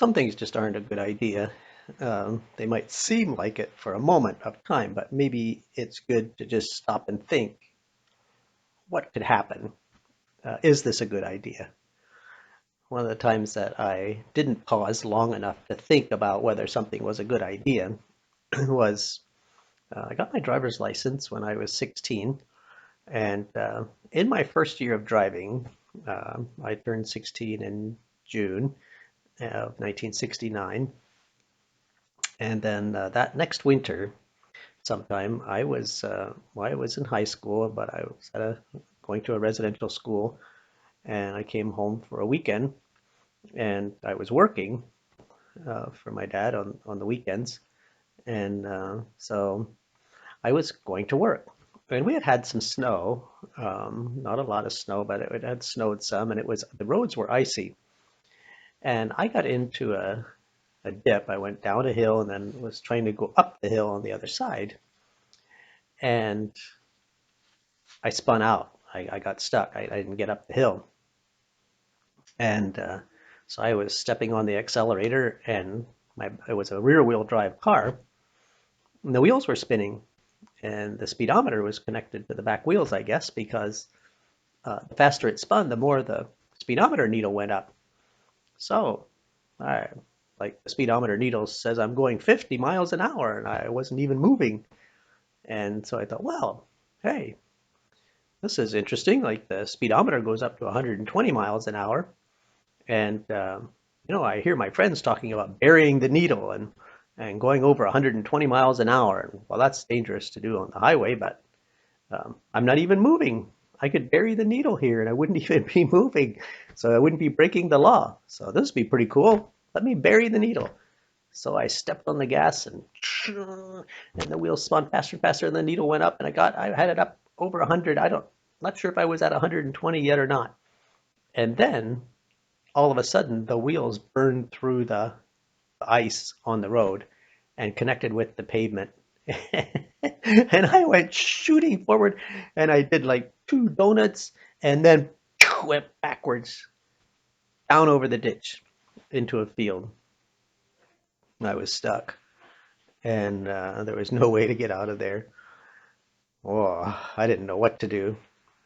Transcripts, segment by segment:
Some things just aren't a good idea. They might seem like it for a moment of time, but maybe it's good to just stop and think, what could happen? Is this a good idea? One of the times that I didn't pause long enough to think about whether something was a good idea was I got my driver's license when I was 16. And in my first year of driving, I turned 16 in June of 1969. And then that next winter, sometime, I was in high school, but I was going to a residential school, and I came home for a weekend, and I was working for my dad on the weekends, and so I was going to work. And we had had some snow, not a lot of snow, but it had snowed some, and the roads were icy. And I got into a dip. I went down a hill and then was trying to go up the hill on the other side. And I spun out. I got stuck. I didn't get up the hill. And so I was stepping on the accelerator, and it was a rear wheel drive car. And the wheels were spinning, and the speedometer was connected to the back wheels, I guess, because the faster it spun, the more the speedometer needle went up. So I, like the speedometer needle says I'm going 50 miles an hour, and I wasn't even moving. And so I thought, well, hey, this is interesting. Like the speedometer goes up to 120 miles an hour, and I hear my friends talking about burying the needle and going over 120 miles an hour. Well, that's dangerous to do on the highway, but I'm not even moving. I could bury the needle here, and I wouldn't even be moving, so I wouldn't be breaking the law. So this would be pretty cool. Let me bury the needle. So I stepped on the gas, and the wheels spun faster and faster, and the needle went up, and I had it up over 100. Not sure if I was at 120 yet or not. And then all of a sudden, the wheels burned through the ice on the road and connected with the pavement. And I went shooting forward, and I did like two donuts, and then went backwards down over the ditch into a field. I was stuck, and there was no way to get out of there. Oh, I didn't know what to do.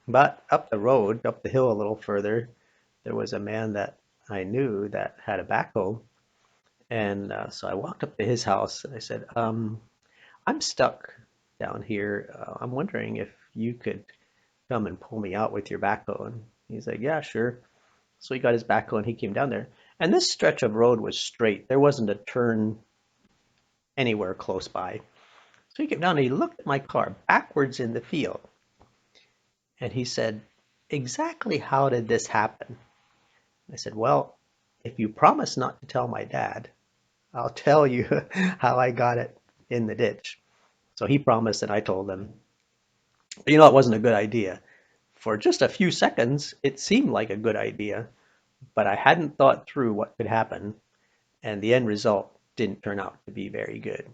But up the road, up the hill a little further, there was a man that I knew that had a backhoe. And so I walked up to his house and I said, I'm stuck down here. I'm wondering if you could come and pull me out with your backhoe. And he's like, yeah, sure. So he got his backhoe and he came down there. And this stretch of road was straight. There wasn't a turn anywhere close by. So he came down and he looked at my car backwards in the field. And he said, exactly how did this happen? I said, well, if you promise not to tell my dad, I'll tell you how I got it in the ditch. So he promised and I told him. It wasn't a good idea. For just a few seconds, it seemed like a good idea, but I hadn't thought through what could happen, and the end result didn't turn out to be very good.